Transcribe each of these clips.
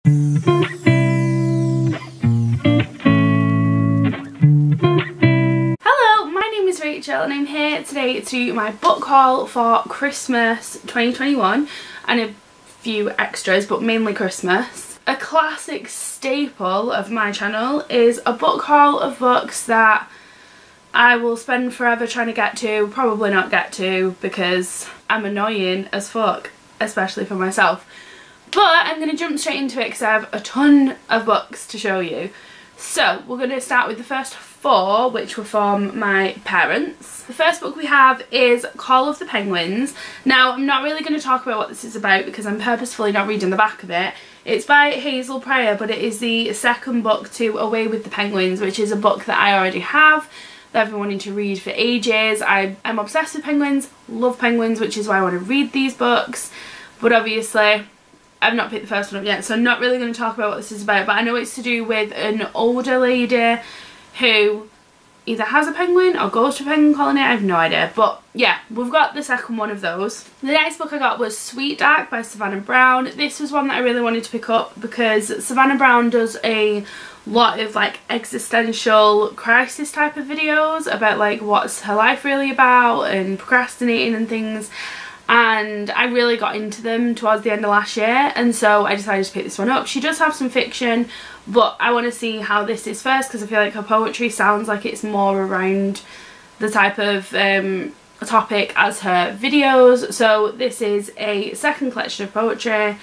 Hello, my name is Rachel and I'm here today to do my book haul for Christmas 2021 and a few extras, but mainly Christmas. A classic staple of my channel is a book haul of books that I will spend forever trying to get to, probably not get to because I'm annoying as fuck, especially for myself. But I'm going to jump straight into it because I have a ton of books to show you. So we're going to start with the first four, which were from my parents. The first book we have is Call of the Penguins. Now I'm not really going to talk about what this is about because I'm purposefully not reading the back of it. It's by Hazel, but it is the second book to Away with the Penguins, which is a book that I already have, that I've been wanting to read for ages. I'm obsessed with penguins, love penguins, which is why I want to read these books. But obviously I've not picked the first one up yet, so I'm not really going to talk about what this is about, but I know it's to do with an older lady who either has a penguin or goes to a penguin colony. I have no idea, but yeah, we've got the second one of those. The next book I got was Sweet Dark by Savannah Brown. This was one that I really wanted to pick up because Savannah Brown does a lot of like existential crisis type of videos about like what's her life really about and procrastinating and things. And I really got into them towards the end of last year, and so I decided to pick this one up. She does have some fiction, but I want to see how this is first because I feel like her poetry sounds like it's more around the type of topic as her videos. So this is a second collection of poetry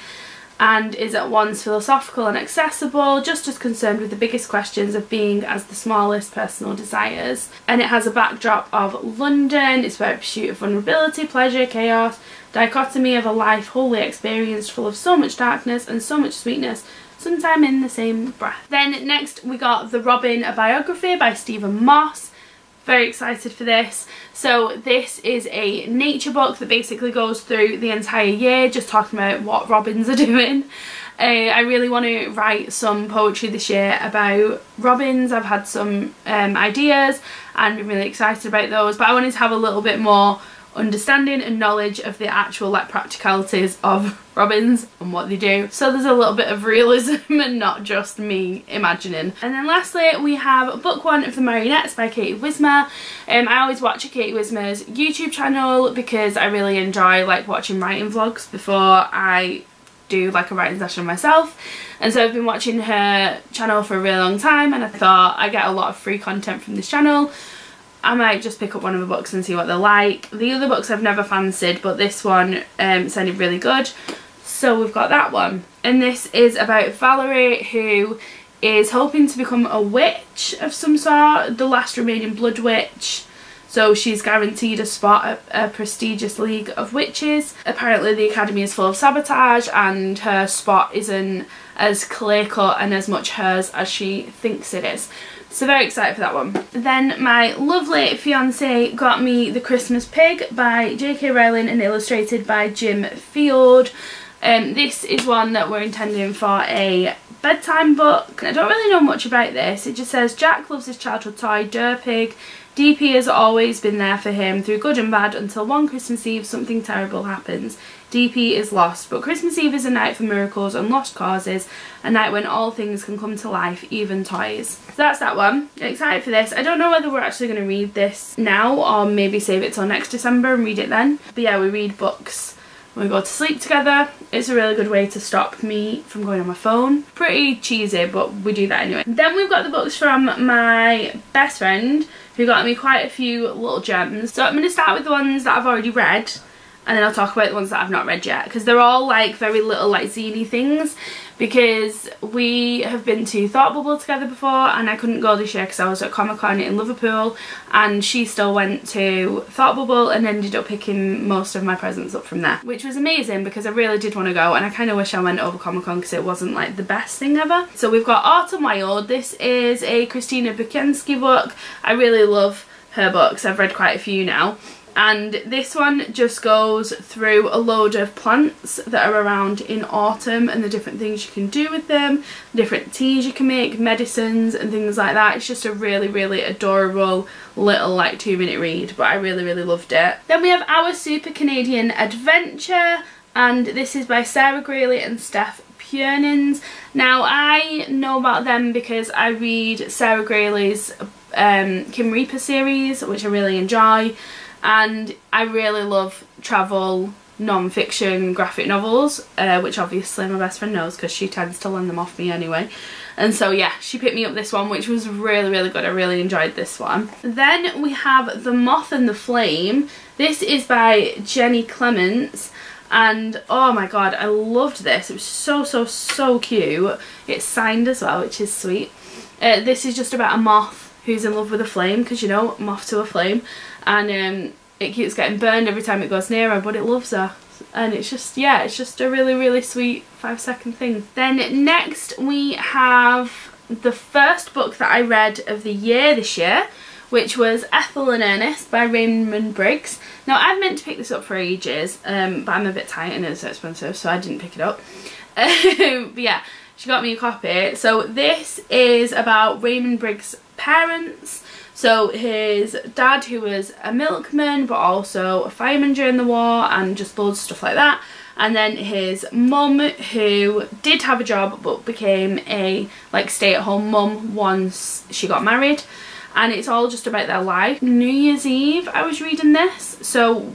and is at once philosophical and accessible, just as concerned with the biggest questions of being as the smallest personal desires. And it has a backdrop of London. It's about pursuit of vulnerability, pleasure, chaos, dichotomy of a life wholly experienced, full of so much darkness and so much sweetness, sometime in the same breath. Then next we got The Robin, a Biography by Stephen Moss. Very excited for this. So this is a nature book that basically goes through the entire year, just talking about what robins are doing. I really want to write some poetry this year about robins. I've had some ideas and I'm really excited about those, but I wanted to have a little bit more understanding and knowledge of the actual like practicalities of robins and what they do, so there's a little bit of realism and not just me imagining. And then lastly we have book one of the Marionettes by Wismer. I always watch Wismer's YouTube channel because I really enjoy like watching writing vlogs before I do like a writing session myself, and so I've been watching her channel for a really long time, and I thought I get a lot of free content from this channel. I might just pick up one of the books and see what they're like. The other books I've never fancied, but this one sounded really good, so we've got that one. And this is about Valerie, who is hoping to become a witch of some sort, the last remaining blood witch. So she's guaranteed a spot at a prestigious league of witches. Apparently the academy is full of sabotage and her spot isn't as clear cut and as much hers as she thinks it is. So very excited for that one. Then my lovely fiance got me The Christmas Pig by JK Rowling and illustrated by Jim Field. This is one that we're intending for a bedtime book. I don't really know much about this. It just says Jack loves his childhood toy, Der Pig. DP has always been there for him through good and bad until one Christmas Eve something terrible happens. DP is lost, but Christmas Eve is a night for miracles and lost causes, a night when all things can come to life, even toys. So that's that one. I'm excited for this. I don't know whether we're actually going to read this now or maybe save it till next December and read it then. But yeah, we read books when we go to sleep together. It's a really good way to stop me from going on my phone. Pretty cheesy, but we do that anyway. Then we've got the books from my best friend, who got me quite a few little gems. So I'm going to start with the ones that I've already read, and then I'll talk about the ones that I've not read yet, because they're all like very little like zine things, because we have been to Thought Bubble together before and I couldn't go this year because I was at Comic-Con in Liverpool, and she still went to Thought Bubble and ended up picking most of my presents up from there, which was amazing because I really did want to go, and I kind of wish I went over Comic-Con because it wasn't like the best thing ever. So we've got Autumn Wild. This is a Kristyna Backyenski book. I really love her books. I've read quite a few now. And this one just goes through a load of plants that are around in autumn and the different things you can do with them, different teas you can make, medicines and things like that. It's just a really, really adorable little like 2-minute read, but I really, really loved it. Then we have Our Super Canadian Adventure, and this is by Sarah Graley and Steph Yearnings. Now I know about them because I read Sarah Graley's Kim Reaper series, which I really enjoy, and I really love travel non-fiction graphic novels, which obviously my best friend knows because she tends to lend them off me anyway. And so yeah, she picked me up this one, which was really, really good. I really enjoyed this one. Then we have The Moth and the Flame. This is by Jenny Clements, and oh my god, I loved this. It was so cute. It's signed as well, which is sweet. This is just about a moth who's in love with a flame, because you know, moth to a flame, and it keeps getting burned every time it goes near her, but it loves her. And it's just, yeah, it's just a really, really sweet 5-second thing. Then next we have the first book that I read of the year this year, which was Ethel and Ernest by Raymond Briggs. Now I've meant to pick this up for ages, but I'm a bit tight and it's so expensive, so I didn't pick it up. But yeah, she got me a copy. So this is about Raymond Briggs' parents. So his dad, who was a milkman but also a fireman during the war, and just loads of stuff like that. And then his mum, who did have a job but became a like stay-at-home mum once she got married. And it's all just about their life. New Year's Eve I was reading this, so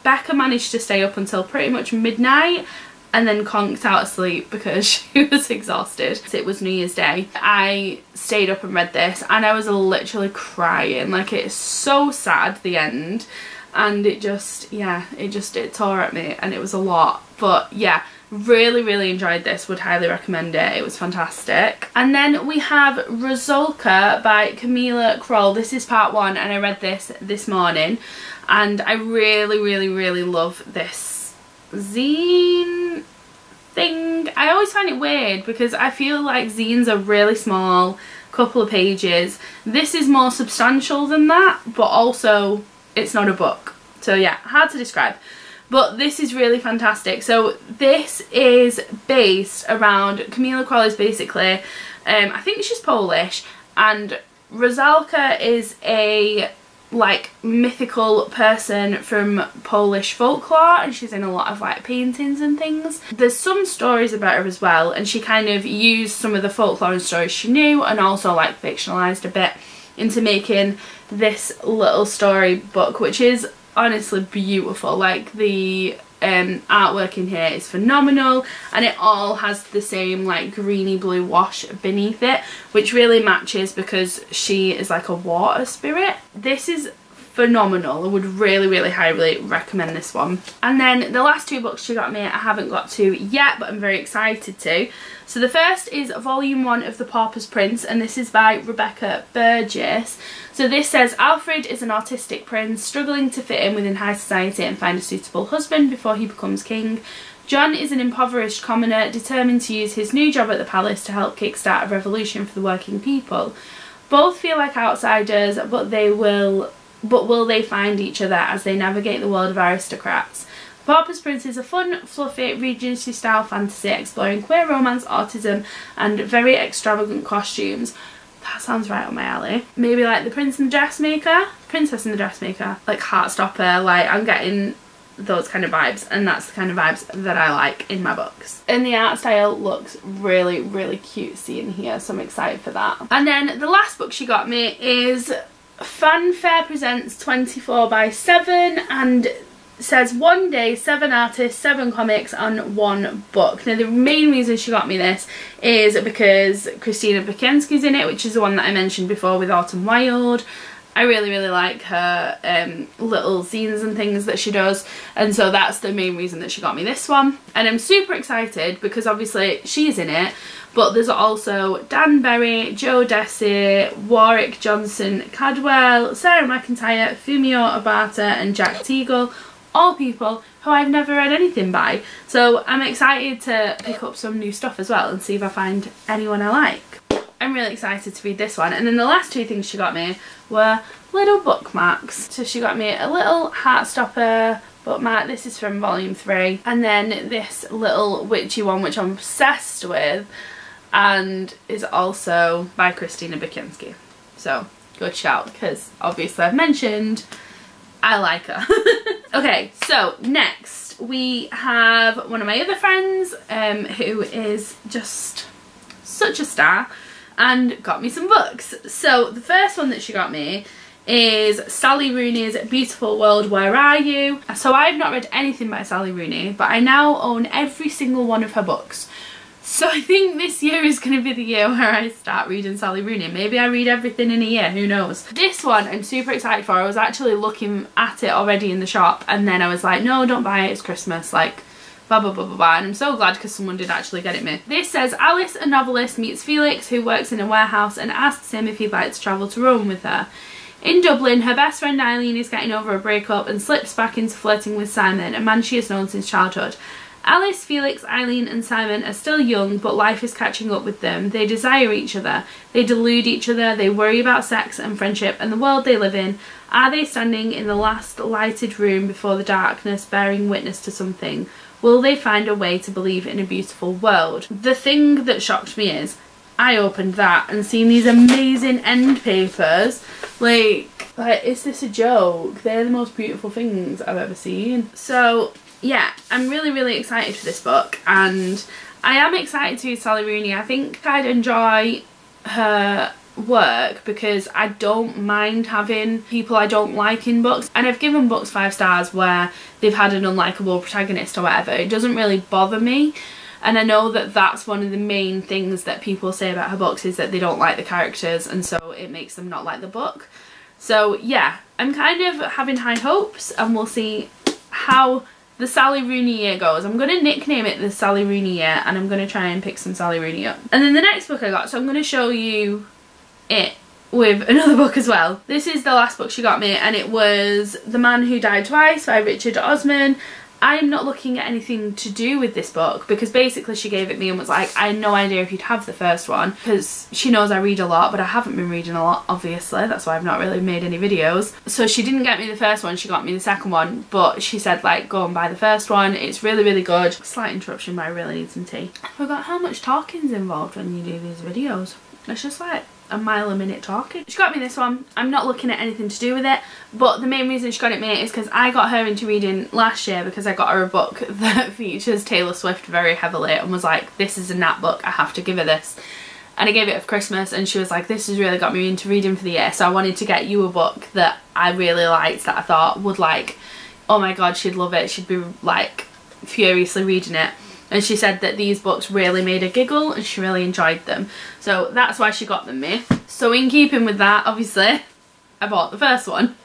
Becca managed to stay up until pretty much midnight and then conked out of sleep because she was exhausted. It was New Year's Day. I stayed up and read this and I was literally crying. Like, it's so sad, the end, and it just, yeah, it tore at me and it was a lot. But yeah, really enjoyed this, would highly recommend it. It was fantastic. And then we have Rusalka by Kamila Krol. This is part 1 and I read this morning, and I really love this zine thing. I always find it weird because I feel like zines are really small, couple of pages. This is more substantial than that, but also it's not a book. So yeah, hard to describe. But this is really fantastic. So this is based around, Kamila Krol is basically, I think she's Polish, and Rusalka is a like mythical person from Polish folklore, and she's in a lot of like paintings and things. There's some stories about her as well, and she kind of used some of the folklore and stories she knew and also like fictionalized a bit into making this little storybook, which is honestly beautiful. Like, the artwork in here is phenomenal, and it all has the same like greeny blue wash beneath it, which really matches because she is like a water spirit. This is phenomenal. I would really highly recommend this one. And then the last 2 books she got me I haven't got to yet, but I'm very excited to. So the first is volume 1 of The Pauper's Prince, and this is by Rebecca Burgess. So this says, Alfred is an autistic prince struggling to fit in within high society and find a suitable husband before he becomes king. John is an impoverished commoner determined to use his new job at the palace to help kickstart a revolution for the working people. Both feel like outsiders, but will they find each other as they navigate the world of aristocrats? Pauper's Prince is a fun, fluffy, Regency style fantasy exploring queer romance, autism and very extravagant costumes. That sounds right on my alley. Maybe like The Prince and the Dressmaker? Princess and the Dressmaker. Like Heartstopper, like I'm getting those kind of vibes, and that's the kind of vibes that I like in my books. And the art style looks really cutesy in here, so I'm excited for that. And then the last book she got me is Fanfare Presents 24/7, and says 1 day, 7 artists, 7 comics and 1 book. Now the main reason she got me this is because Kristyna Backyenski's in it, which is the one that I mentioned before with Autumn Wild. I really like her little zines and things that she does, and so that's the main reason that she got me this one. And I'm super excited because obviously she's in it, but there's also Dan Berry, Joe Desi, Warwick Johnson Cadwell, Sarah McIntyre, Fumio Obata and Jack Teagle, all people who I've never read anything by. So I'm excited to pick up some new stuff as well and see if I find anyone I like. I'm really excited to read this one. And then the last 2 things she got me were little bookmarks. So she got me a little Heartstopper bookmark. This is from volume 3. And then this little witchy one, which I'm obsessed with, and is also by Kristyna Backyenski. So good shout, because obviously I've mentioned I like her. Okay, so next we have one of my other friends who is just such a star and got me some books. So the first one that she got me is Sally Rooney's Beautiful World, Where Are You? So I've not read anything by Sally Rooney, but I now own every single one of her books. So I think this year is going to be the year where I start reading Sally Rooney. Maybe I read everything in a year, who knows. This one I'm super excited for. I was actually looking at it already in the shop and then I was like, no, don't buy it, it's Christmas, like blah blah blah blah blah, and I'm so glad because someone did actually get it me. This says Alice, a novelist, meets Felix, who works in a warehouse, and asks him if he'd like to travel to Rome with her. In Dublin, her best friend Eileen is getting over a breakup and slips back into flirting with Simon, a man she has known since childhood. Alice, Felix, Eileen and Simon are still young, but life is catching up with them. They desire each other. They delude each other. They worry about sex and friendship and the world they live in. Are they standing in the last lighted room before the darkness, bearing witness to something? Will they find a way to believe in a beautiful world? The thing that shocked me is I opened that and seen these amazing end papers. Like, is this a joke? They're the most beautiful things I've ever seen. So yeah, I'm really excited for this book, and I am excited to read Sally Rooney. I think I'd enjoy her work because I don't mind having people I don't like in books, and I've given books 5 stars where they've had an unlikable protagonist or whatever. It doesn't really bother me, and I know that that's one of the main things that people say about her books, is that they don't like the characters and so it makes them not like the book. So yeah, I'm kind of having high hopes, and we'll see how the Sally Rooney year goes. I'm going to nickname it the Sally Rooney year, and I'm going to try and pick some Sally Rooney up. And then the next book I got, so I'm going to show you it with another book as well. This is the last book she got me, and it was The Man Who Died Twice by Richard Oseman. I'm not looking at anything to do with this book because basically she gave it me and was like, I had no idea if you'd have the first one, because she knows I read a lot, but I haven't been reading a lot, obviously. That's why I've not really made any videos. So she didn't get me the first one, she got me the second one, but she said like, go and buy the first one. It's really good. Slight interruption, but I really need some tea. I forgot how much talking's involved when you do these videos. It's just like a mile a minute talking. She got me this one. I'm not looking at anything to do with it, but the main reason she got it me is because I got her into reading last year because I got her a book that features Taylor Swift very heavily and was like, this is a Nat book, I have to give her this. And I gave it for Christmas and she was like, this has really got me into reading for the year, so I wanted to get you a book that I really liked, that I thought would like, oh my god, she'd love it, she'd be like furiously reading it. And she said that these books really made her giggle and she really enjoyed them. So that's why she got them me. So in keeping with that, obviously, I bought the first one.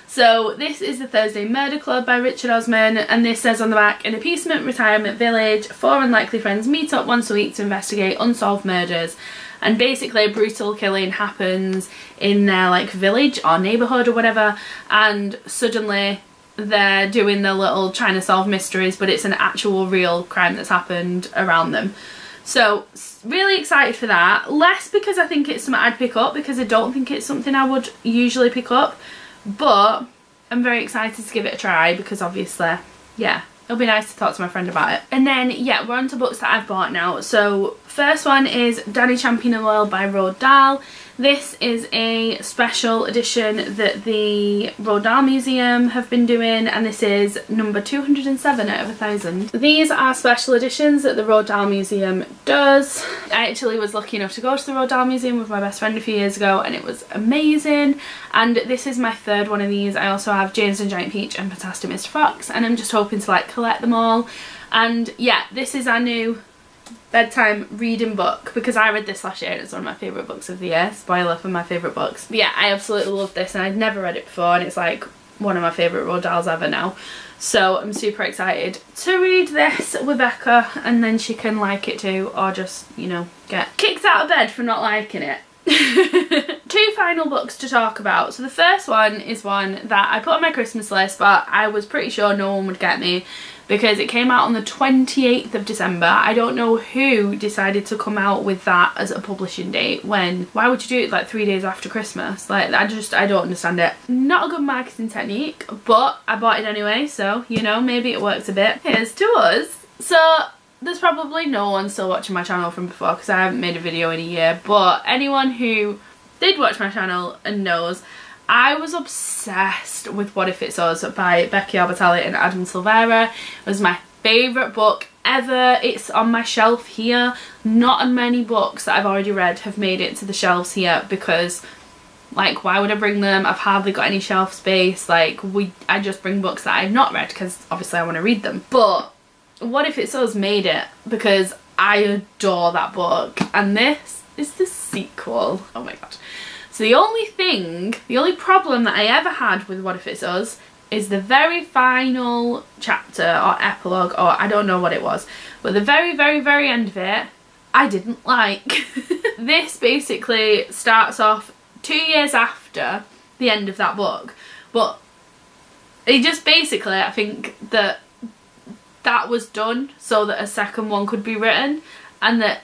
So this is The Thursday Murder Club by Richard Oseman, and this says on the back, in a peasement retirement village, 4 unlikely friends meet up once a week to investigate unsolved murders. And basically a brutal killing happens in their like village or neighbourhood or whatever, and suddenly they're doing their little trying to solve mysteries, but it's an actual real crime that's happened around them. So really excited for that. Less because I think it's something I'd pick up, because I don't think it's something I would usually pick up, but I'm very excited to give it a try because obviously, yeah, it'll be nice to talk to my friend about it. And then yeah, we're on to books that I've bought now. So first one is Danny Champion of the World by Roald Dahl. This is a special edition that the Roald Dahl Museum have been doing, and this is number 207 out of 1,000. These are special editions that the Roald Dahl Museum does. I actually was lucky enough to go to the Roald Dahl Museum with my best friend a few years ago, and it was amazing. And this is my 3rd one of these. I also have James and Giant Peach and Fantastic Mr. Fox, and I'm just hoping to like collect them all. And yeah, this is our new bedtime reading book because I read this last year and it's one of my favourite books of the year. Spoiler for my favourite books. But yeah, I absolutely love this, and I'd never read it before, and it's like one of my favourite Roald Dahls ever now. So I'm super excited to read this with Becca, and then she can like it too, or just, you know, get kicked out of bed for not liking it. 2 final books to talk about. So the first one is one that I put on my Christmas list, but I was pretty sure no one would get me because it came out on the 28th of December. I don't know who decided to come out with that as a publishing date when, why would you do it like 3 days after Christmas? Like, I don't understand it. Not a good marketing technique, but I bought it anyway, so, you know, maybe it works a bit. Here's to us. So there's probably no one still watching my channel from before because I haven't made a video in a year, but anyone who did watch my channel and knows, I was obsessed with What If It's Us by Becky, Albertalli and Adam Silvera. It was my favourite book ever. It's on my shelf here. Not many books that I've already read have made it to the shelves here because, like, why would I bring them? I've hardly got any shelf space. Like, I just bring books that I've not read because obviously I want to read them. But What If It's Us made it because I adore that book, and this is the sequel. Oh my god. So the only problem that I ever had with What If It's Us is the very final chapter or epilogue, or I don't know what it was, but the very, very, very end of it, I didn't like. This basically starts off 2 years after the end of that book, but it just basically, I think that was done so that a second one could be written, and that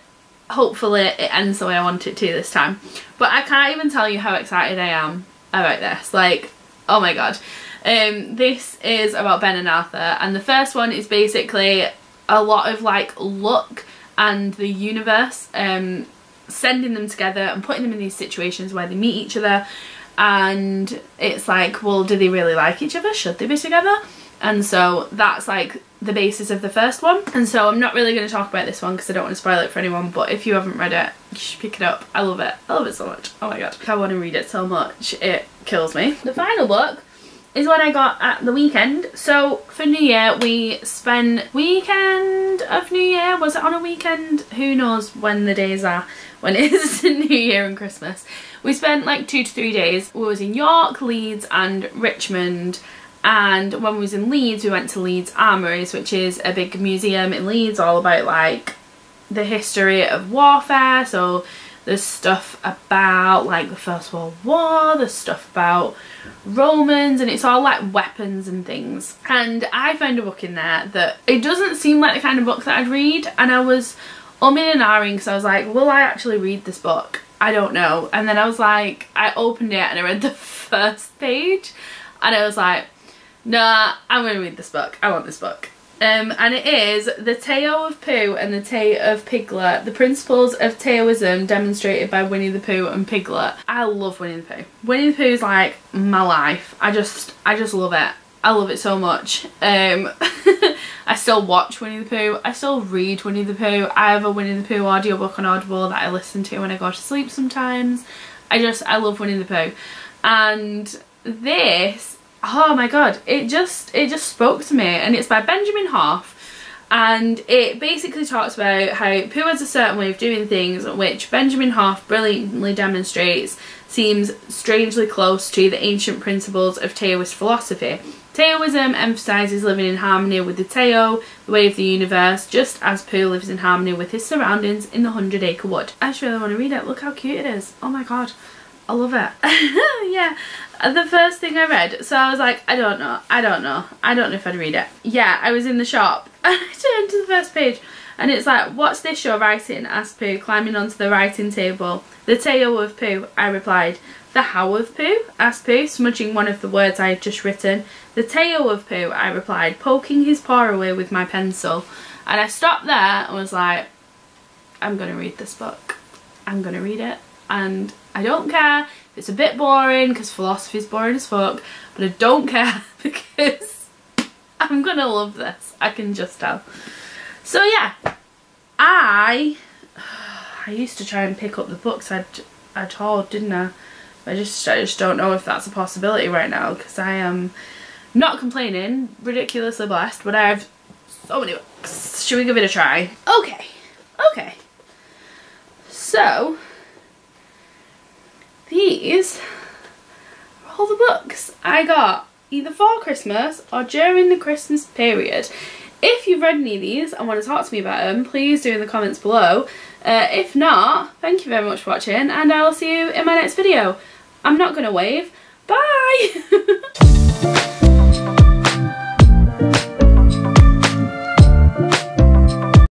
hopefully it ends the way I want it to this time. But I can't even tell you how excited I am about this. Like, oh my god. This is about Ben and Arthur, and the first one is basically a lot of like luck and the universe sending them together and putting them in these situations where they meet each other, and it's like, well, do they really like each other? Should they be together? And so that's like the basis of the first one. And so I'm not really going to talk about this one because I don't want to spoil it for anyone, but if you haven't read it, you should pick it up. I love it. I love it so much. Oh my god. I want to read it so much. It kills me. The final book is what I got at the weekend. So for New Year, we spent weekend of New Year. Was it on a weekend? Who knows when the days are, when it is New Year and Christmas. We spent like 2 to 3 days. We was in York, Leeds and Richmond. And when we was in Leeds, we went to Leeds Armouries, which is a big museum in Leeds all about like the history of warfare. So there's stuff about like the First World War, there's stuff about Romans, and it's all like weapons and things. And I found a book in there that it doesn't seem like the kind of book that I'd read, and I was umming and ahhing because I was like, will I actually read this book? I don't know. And then I was like, I opened it and I read the first page and I was like, nah, I'm going to read this book. I want this book. And it is The Tao of Pooh and the Te of Piglet, the principles of Taoism demonstrated by Winnie the Pooh and Piglet. I love Winnie the Pooh. Winnie the Pooh is like my life. I just love it. I love it so much. I still watch Winnie the Pooh. I still read Winnie the Pooh. I have a Winnie the Pooh audiobook on Audible that I listen to when I go to sleep sometimes. I love Winnie the Pooh. And this, oh my god, it just spoke to me, and it's by Benjamin Hoff, and it basically talks about how Pooh has a certain way of doing things which Benjamin Hoff brilliantly demonstrates seems strangely close to the ancient principles of Taoist philosophy. Taoism emphasises living in harmony with the Tao, the way of the universe, just as Pooh lives in harmony with his surroundings in the 100-acre wood. I just really want to read it. Look how cute it is. Oh my god. I love it. Yeah, the first thing I read, so I was like, I don't know if I'd read it. Yeah, I was in the shop and I turned to the first page and it's like, what's this you're writing? Asked Pooh, climbing onto the writing table. The Tao of Pooh, I replied. The how of Pooh? Asked Pooh, smudging one of the words I had just written. The Tao of Pooh, I replied, poking his paw away with my pencil. And I stopped there and was like, I'm gonna read this book. I'm gonna read it. And I don't care if it's a bit boring, because philosophy is boring as fuck, but I don't care because I'm gonna love this. I can just tell. So yeah, I used to try and pick up the books I'd told, didn't I? I just don't know if that's a possibility right now, because I am not complaining, ridiculously blessed, but I have so many books. Should we give it a try? Okay. So these are all the books I got either for Christmas or during the Christmas period. If you've read any of these and want to talk to me about them, please do in the comments below. If not, thank you very much for watching, and I'll see you in my next video. I'm not going to wave. Bye!